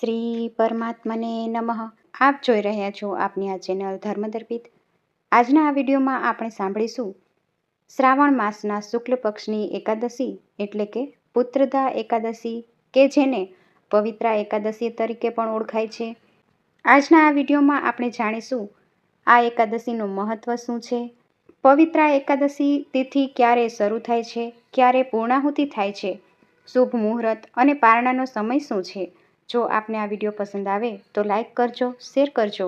શ્રી પરમાત્મને નમઃ. આપ જોઈ રહ્યા છો આપની આ ચેનલ ધર્મદર્પિત. આજના આ વિડીયોમાં આપણે સાંભળીશું શ્રાવણ માસના શુક્લ પક્ષની એકાદશી એટલે કે પુત્રદા એકાદશી, કે જેને પવિત્રા એકાદશી તરીકે પણ ઓળખાય છે. આજના આ વિડીયોમાં આપણે જાણીશું આ એકાદશીનું મહત્વ શું છે, પવિત્રા એકાદશી તિથિ ક્યારે શરૂ થાય છે, ક્યારે પૂર્ણાહુતિ થાય છે, શુભ મુહૂર્ત અને પારણાનો સમય શું છે. જો આપને આ વિડીયો પસંદ આવે તો લાઈક કરજો, શેર કરજો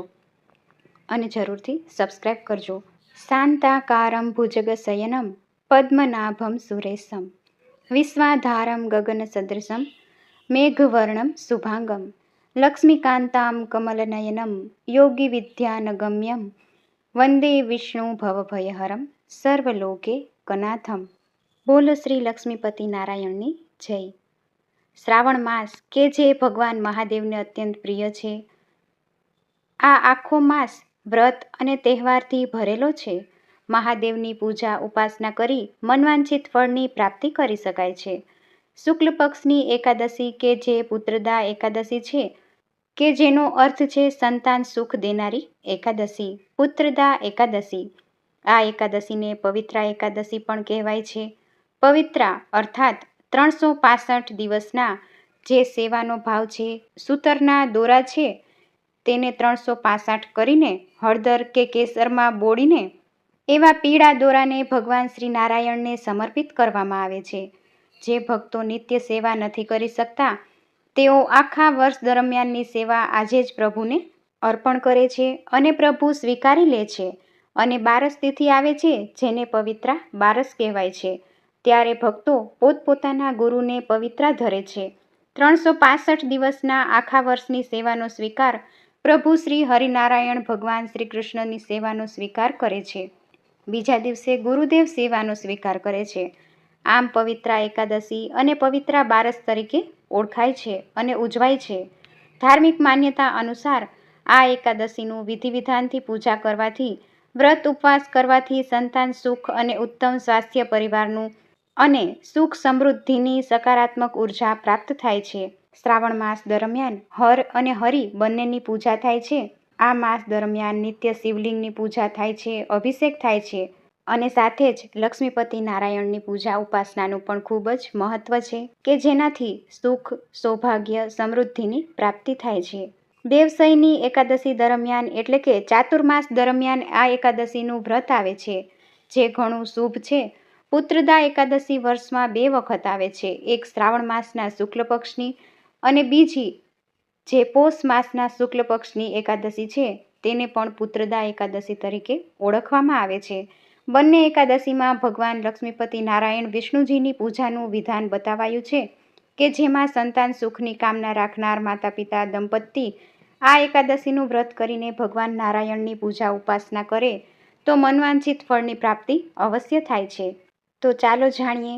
અને જરૂરથી સબસ્ક્રાઈબ કરજો. શાંતાકારમ ભુજગશયનમ પદ્મનાભમ સુરેશમ વિશ્વાધારમ ગગન સદૃશમ મેઘવર્ણમ શુભાંગમ લક્ષ્મીકાંતામ કમલનયનમ યોગી વિદ્યાનગમ્યમ વંદે વિષ્ણુ ભવભયહરમ સર્વલોકે કનાથમ. બોલો શ્રી લક્ષ્મીપતિ નારાયણની જય. શ્રાવણ માસ કે જે ભગવાન મહાદેવને અત્યંત પ્રિય છે, આ આખો માસ વ્રત અને તહેવારથી ભરેલો છે. મહાદેવની પૂજા ઉપાસના કરી મનવાંછિત ફળની પ્રાપ્તિ કરી શકાય છે. શુક્લ પક્ષની એકાદશી કે જે પુત્રદા એકાદશી છે, કે જેનો અર્થ છે સંતાન સુખ દેનારી એકાદશી, પુત્રદા એકાદશી. આ એકાદશીને પવિત્રા એકાદશી પણ કહેવાય છે. પવિત્રા અર્થાત 365 દિવસના જે સેવાનો ભાવ છે, સૂતરના દોરા છે તેને 365 કરીને હળદર કે કેસરમાં બોળીને એવા પીળા દોરાને ભગવાન શ્રી નારાયણને સમર્પિત કરવામાં આવે છે. જે ભક્તો નિત્ય સેવા નથી કરી શકતા તેઓ આખા વર્ષ દરમિયાનની સેવા આજે જ પ્રભુને અર્પણ કરે છે અને પ્રભુ સ્વીકારી લે છે. અને બારસ તિથિ આવે છે જેને પવિત્રા બારસ કહેવાય છે, ત્યારે ભક્તો પોતપોતાના ગુરુને પવિત્રા ધરે છે. 365 દિવસના આખા વર્ષની સેવાનો સ્વીકાર પ્રભુ શ્રી હરિનારાયણ ભગવાન શ્રી કૃષ્ણની સેવાનો સ્વીકાર કરે છે. બીજા દિવસે ગુરુદેવ સેવાનો સ્વીકાર કરે છે. આમ પવિત્રા એકાદશી અને પવિત્રા બારસ તરીકે ઓળખાય છે અને ઉજવાય છે. ધાર્મિક માન્યતા અનુસાર આ એકાદશીનું વિધિ વિધાનથી પૂજા કરવાથી, વ્રત ઉપવાસ કરવાથી સંતાન સુખ અને ઉત્તમ સ્વાસ્થ્ય, પરિવારનું અને સુખ સમૃદ્ધિની સકારાત્મક ઉર્જા પ્રાપ્ત થાય છે. શ્રાવણ માસ દરમિયાન હર અને હરિ બંનેની પૂજા થાય છે. આ માસ દરમિયાન નિત્ય શિવલિંગની પૂજા થાય છે, અભિષેક થાય છે અને સાથે જ લક્ષ્મીપતિ નારાયણની પૂજા ઉપાસનાનું પણ ખૂબ જ મહત્વ છે, કે જેનાથી સુખ, સૌભાગ્ય, સમૃદ્ધિની પ્રાપ્તિ થાય છે. દેવસઈની એકાદશી દરમિયાન એટલે કે ચાતુર્માસ દરમિયાન આ એકાદશીનું વ્રત આવે છે, જે ઘણું શુભ છે. પુત્રદા એકાદશી વર્ષમાં 2 વખત આવે છે, એક શ્રાવણ માસના શુક્લ પક્ષની અને બીજી જે પોષ માસના શુક્લ પક્ષની એકાદશી છે તેને પણ પુત્રદા એકાદશી તરીકે ઓળખવામાં આવે છે. બંને એકાદશીમાં ભગવાન લક્ષ્મીપતિ નારાયણ વિષ્ણુજીની પૂજાનું વિધાન બતાવાયું છે, કે જેમાં સંતાન સુખની કામના રાખનાર માતા પિતા દંપતી આ એકાદશીનું વ્રત કરીને ભગવાન નારાયણની પૂજા ઉપાસના કરે તો મનવાંછિત ફળની પ્રાપ્તિ અવશ્ય થાય છે. તો ચાલો જાણીએ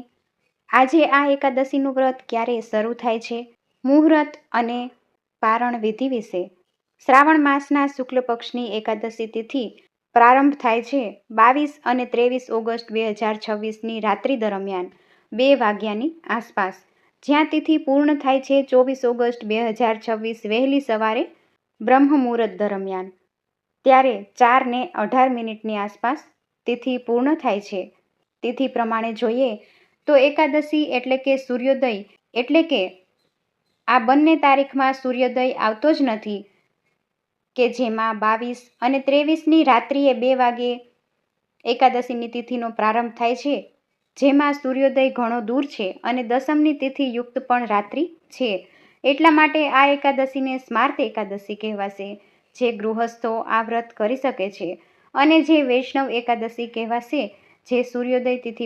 આજે આ એકાદશીનું વ્રત ક્યારે શરૂ થાય છે, મુહૂર્ત અને પારણ વિધિ વિશે. શ્રાવણ માસના શુક્લ પક્ષની એકાદશી તિથિ પ્રારંભ થાય છે 22 અને 23 ઓગસ્ટ 2026ની રાત્રિ દરમિયાન 2 વાગ્યાની આસપાસ, જ્યાં તિથિ પૂર્ણ થાય છે 24 ઓગસ્ટ 2026 વહેલી સવારે બ્રહ્મ મુહૂર્ત દરમિયાન. ત્યારે 4:18 આસપાસ તિથિ પૂર્ણ થાય છે. તિથિ પ્રમાણે જોઈએ તો એકાદશી એટલે કે સૂર્યોદય, એટલે કે આ બંને તારીખમાં સૂર્યોદય આવતો જ નથી, કે જેમાં 22 અને 23ની રાત્રિએ 2 વાગે એકાદશીની તિથિનો પ્રારંભ થાય છે, જેમાં સૂર્યોદય ઘણો દૂર છે અને દસમની તિથિ યુક્ત પણ રાત્રિ છે. એટલા માટે આ એકાદશીને સ્માર્ત એકાદશી કહેવાશે, જે ગૃહસ્થો આ વ્રત કરી શકે છે. અને જે વૈષ્ણવ એકાદશી કહેવાશે, જે સૂર્યોદય તિથિ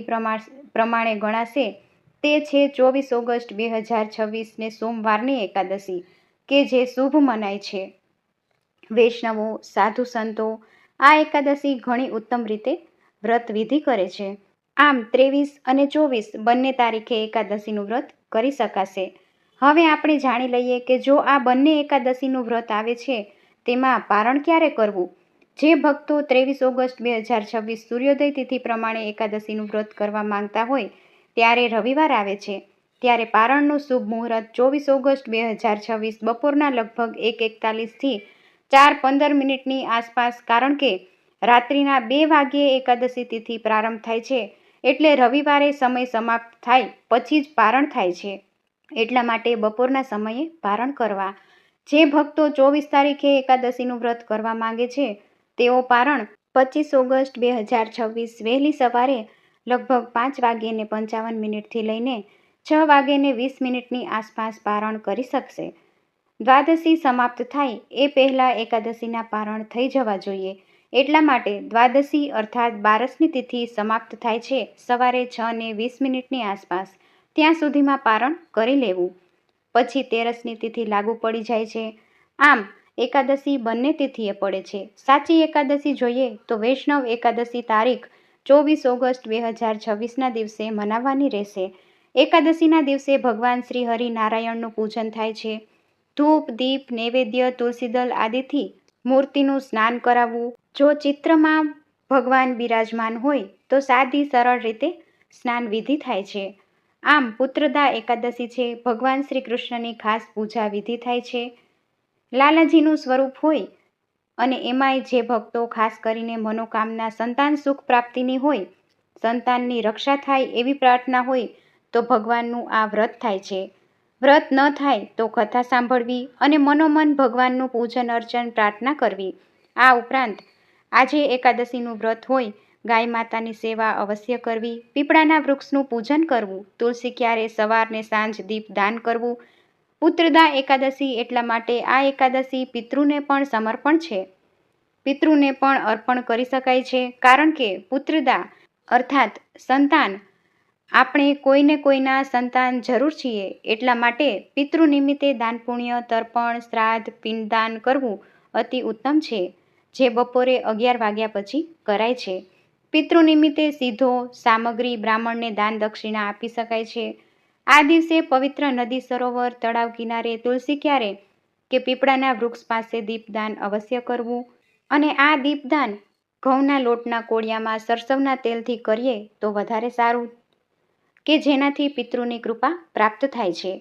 પ્રમાણે ગણાશે, તે છે 24 ઓગસ્ટ 2026ને સોમવારની એકાદશી, કે જે શુભ મનાય છે. વૈષ્ણવો, સાધુ સંતો આ એકાદશી ઘણી ઉત્તમ રીતે વ્રત વિધિ કરે છે. આમ 23 અને 24 બંને તારીખે એકાદશીનું વ્રત કરી શકાશે. હવે આપણે જાણી લઈએ કે જો આ બંને એકાદશીનું વ્રત આવે છે તેમાં પારણ ક્યારે કરવું. જે ભક્તો 23 ઓગસ્ટ 2026 સૂર્યોદય તિથિ પ્રમાણે એકાદશીનું વ્રત કરવા માંગતા હોય ત્યારે રવિવાર આવે છે, ત્યારે પારણનું શુભ મુહૂર્ત 24 ઓગસ્ટ 2026 બપોરના લગભગ 1:41થી 4:15 આસપાસ, કારણ કે રાત્રિના 2 વાગ્યે એકાદશી તિથિ પ્રારંભ થાય છે, એટલે રવિવારે સમય સમાપ્ત થાય પછી જ પારણ થાય છે. એટલા માટે બપોરના સમયે પારણ કરવા. જે ભક્તો 24 તારીખે એકાદશીનું વ્રત કરવા માંગે છે તેઓ પારણ 25 ઓગસ્ટ 2026 વહેલી સવારે લગભગ 5:55 થી લઈને 6:20 આસપાસ પારણ કરી શકશે. દ્વાદશી સમાપ્ત થાય એ પહેલાં એકાદશીના પારણ થઈ જવા જોઈએ. એટલા માટે દ્વાદશી અર્થાત બારસની તિથિ સમાપ્ત થાય છે સવારે 6:20 આસપાસ. ત્યાં સુધીમાં પારણ કરી લેવું. પછી તેરસની તિથિ લાગુ પડી જાય છે. આમ એકાદશી બંને તિથિએ પડે છે. સાચી એકાદશી જોઈએ તો વૈષ્ણવ એકાદશી તારીખ 24 ઓગસ્ટ 2026ના દિવસે મનાવવાની રહેશે. એકાદશીના દિવસે ભગવાન શ્રી હરિનારાયણનું પૂજન થાય છે. ધૂપ, દીપ, નૈવેદ્ય, તુલસીદલ આદિથી મૂર્તિનું સ્નાન કરાવવું. જો ચિત્રમાં ભગવાન બિરાજમાન હોય તો સાદી સરળ રીતે સ્નાન વિધિ થાય છે. આમ પુત્રદા એકાદશી છે. ભગવાન શ્રી કૃષ્ણની ખાસ પૂજા વિધિ થાય છે. લાલાજીનું સ્વરૂપ હોય અને એમાંય જે ભક્તો ખાસ કરીને મનોકામના સંતાન સુખ પ્રાપ્તિની હોય, સંતાનની રક્ષા થાય એવી પ્રાર્થના હોય તો ભગવાનનું આ વ્રત થાય છે. વ્રત ન થાય તો કથા સાંભળવી અને મનોમન ભગવાનનું પૂજન અર્ચન પ્રાર્થના કરવી. આ ઉપરાંત આજે એકાદશીનું વ્રત હોય, ગાય માતાની સેવા અવશ્ય કરવી, પીપળાના વૃક્ષનું પૂજન કરવું, તુલસી ક્યારે સવાર ને સાંજ દીપ દાન કરવું. પુત્રદા એકાદશી એટલા માટે આ એકાદશી પિતૃને પણ સમર્પણ છે. પિતૃને પણ અર્પણ કરી શકાય છે, કારણ કે પુત્રદા અર્થાત સંતાન. આપણે કોઈને કોઈના સંતાન જરૂર છીએ. એટલા માટે પિતૃ નિમિત્તે દાન પુણ્ય, તર્પણ, શ્રાદ્ધ, પિંડદાન કરવું અતિ ઉત્તમ છે, જે બપોરે 11 વાગ્યા પછી કરાય છે. પિતૃ નિમિત્તે સીધો સામગ્રી બ્રાહ્મણને દાન દક્ષિણા આપી શકાય છે. આ દિવસે પવિત્ર નદી, સરોવર, તળાવ કિનારે તુલસી ક્યારે કે પીપળાના વૃક્ષ પાસે દીપદાન અવશ્ય કરવું. અને આ દીપદાન ઘઉંના લોટના કોળિયામાં સરસવના તેલથી કરીએ તો વધારે સારું, કે જેનાથી પિતૃની કૃપા પ્રાપ્ત થાય છે.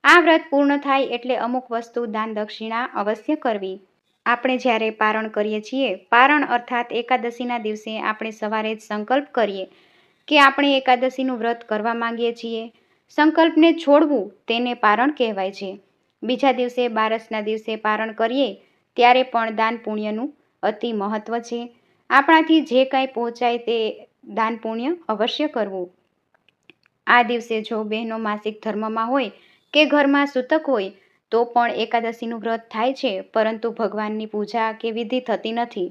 આ વ્રત પૂર્ણ થાય એટલે અમુક વસ્તુ દાન દક્ષિણા અવશ્ય કરવી. આપણે જ્યારે પારણ કરીએ છીએ, પારણ અર્થાત એકાદશીના દિવસે આપણે સવારે જ સંકલ્પ કરીએ કે આપણે એકાદશીનું વ્રત કરવા માંગીએ છીએ. સંકલ્પને છોડવું તેને પારણ કહેવાય છે. બીજા દિવસે બારસના દિવસે પારણ કરીએ ત્યારે પણ દાન પુણ્યનું અતિ મહત્વ છે. આપણાથી જે કાંઈ પહોંચાય તે દાન પુણ્ય અવશ્ય કરવું. આ દિવસે જો બહેનો માસિક ધર્મમાં હોય કે ઘરમાં સૂતક હોય તો પણ એકાદશીનું વ્રત થાય છે, પરંતુ ભગવાનની પૂજા કે વિધિ થતી નથી.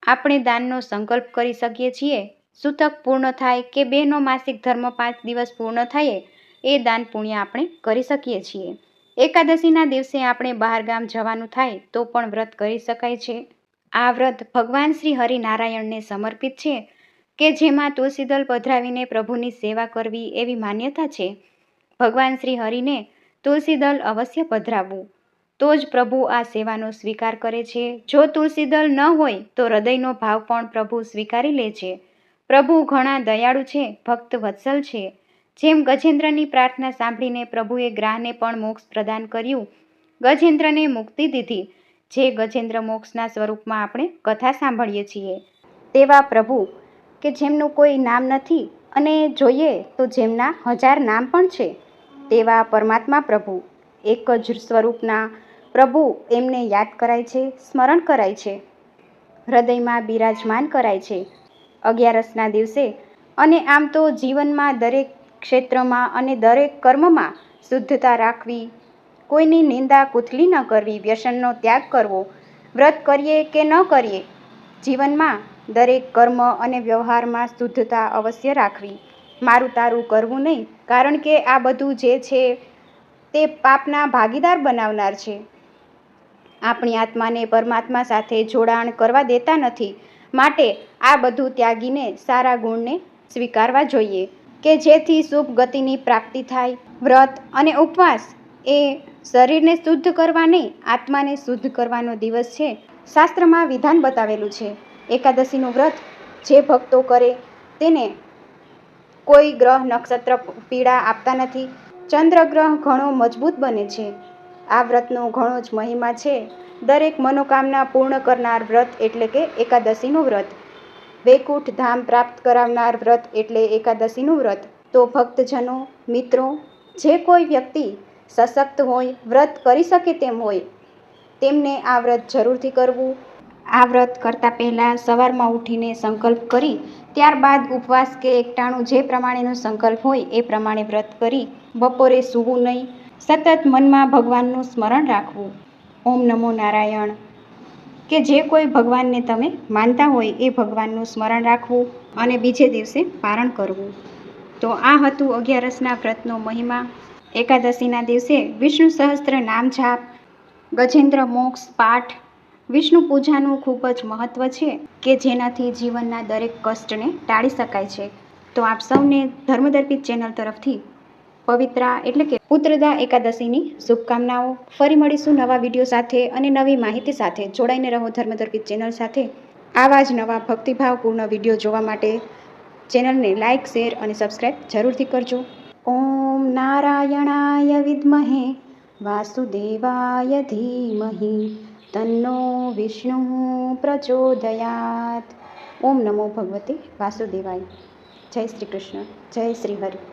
આપણે દાનનો સંકલ્પ કરી શકીએ છીએ. સૂતક પૂર્ણ થાય કે બહેનો માસિક ધર્મ 5 દિવસ પૂર્ણ થયે એ દાન પુણ્ય આપણે કરી શકીએ છીએ. એકાદશીના દિવસે આપણે બહારગામ જવાનું થાય તો પણ વ્રત કરી શકાય છે. આ વ્રત ભગવાન શ્રી હરિનારાયણને સમર્પિત છે, કે જેમાં તુલસીદલ પધરાવીને પ્રભુની સેવા કરવી એવી માન્યતા છે. ભગવાન શ્રી હરિને તુલસીદલ અવશ્ય પધરાવવું, તો જ પ્રભુ આ સેવાનો સ્વીકાર કરે છે. જો તુલસીદલ ન હોય તો હૃદયનો ભાવ પણ પ્રભુ સ્વીકારી લે છે. પ્રભુ ઘણા દયાળુ છે, ભક્ત વત્સલ છે. જેમ ગજેન્દ્રની પ્રાર્થના સાંભળીને પ્રભુએ ગ્રાહને પણ મોક્ષ પ્રદાન કર્યું, ગજેન્દ્રને મુક્તિ દીધી, જે ગજેન્દ્ર મોક્ષના સ્વરૂપમાં આપણે કથા સાંભળીએ છીએ. તેવા પ્રભુ કે જેમનું કોઈ નામ નથી અને જોઈએ તો જેમના 1000 નામ પણ છે, તેવા પરમાત્મા પ્રભુ, એક જ સ્વરૂપના પ્રભુ, એમને યાદ કરાય છે, સ્મરણ કરાય છે, હૃદયમાં બિરાજમાન કરાય છે 11સના દિવસે. અને આમ તો જીવનમાં દરેક ક્ષેત્રમાં અને દરેક કર્મમાં શુદ્ધતા રાખવી, કોઈની નિંદા કુથલી ન કરવી, વ્યસનનો ત્યાગ કરવો. વ્રત કરીએ કે ન કરીએ, જીવનમાં દરેક કર્મ અને વ્યવહારમાં શુદ્ધતા અવશ્ય રાખવી. મારું તારું કરવું નહીં, કારણ કે આ બધું જે છે તે પાપના ભાગીદાર બનાવનાર છે. આપણી આત્માને પરમાત્મા સાથે જોડાણ કરવા દેતા નથી. માટે આ બધું ત્યાગીને સારા ગુણને સ્વીકારવા જોઈએ, કે જેથી શુભ ગતિની પ્રાપ્તિ થાય. વ્રત અને ઉપવાસ એ શરીરને શુદ્ધ કરવા નહીં, આત્માને શુદ્ધ કરવાનો દિવસ છે. શાસ્ત્રમાં વિધાન બતાવેલું છે. એકાદશીનું વ્રત જે ભક્તો કરે તેને કોઈ ગ્રહ નક્ષત્ર પીડા આપતા નથી. ચંદ્રગ્રહ ઘણો મજબૂત બને છે. આ વ્રતનો ઘણો જ મહિમા છે. દરેક મનોકામના પૂર્ણ કરનાર વ્રત એટલે કે એકાદશીનું વ્રત. વૈકુંઠ ધામ પ્રાપ્ત કરાવનાર વ્રત એટલે એકાદશીનું વ્રત. તો ભક્તજનો, મિત્રો, જે કોઈ વ્યક્તિ સશક્ત હોય, વ્રત કરી શકે તેમ હોય, તેમને આ વ્રત જરૂરથી કરવું. આ વ્રત કરતાં પહેલાં સવારમાં ઉઠીને સંકલ્પ કરી, ત્યારબાદ ઉપવાસ કે એકટાણું જે પ્રમાણેનો સંકલ્પ હોય એ પ્રમાણે વ્રત કરી બપોરે સૂવું નહીં. સતત મનમાં ભગવાનનું સ્મરણ રાખવું. ઓમ નમો નારાયણ કે જે કોઈ ભગવાનને તમે માનતા હોય એ ભગવાનનું સ્મરણ રાખવું અને બીજે દિવસે પારણ કરવું. તો આ હતું 11ના વ્રતનો મહિમા. એકાદશીના દિવસે વિષ્ણુ સહસ્ત્ર નામ જાપ, ગજેન્દ્ર મોક્ષ પાઠ, વિષ્ણુ પૂજાનું ખૂબ જ મહત્ત્વ છે કે જેનાથી જીવનના દરેક કષ્ટને ટાળી શકાય છે. તો આપ સૌને ધર્મદર્પિત ચેનલ તરફથી પવિત્રા એટલે કે પુત્રદા એકાદશીની શુભકામનાઓ. ફરી મળીશું નવા વિડીયો સાથે અને નવી માહિતી સાથે. જોડાઈને રહો ધર્મદર્પિત ચેનલ સાથે. આવા જ નવા ભક્તિભાવપૂર્ણ વિડીયો જોવા માટે ચેનલને લાઇક, શેર અને સબસ્ક્રાઈબ જરૂરથી કરજો. ઓમ નારાયણાય વિદ્મહે વાસુદેવાય ધીમહિ તન્નો વિષ્ણુ પ્રચોદયાત. ઓમ નમો ભગવતે વાસુદેવાય. જય શ્રી કૃષ્ણ. જય શ્રી હરિ.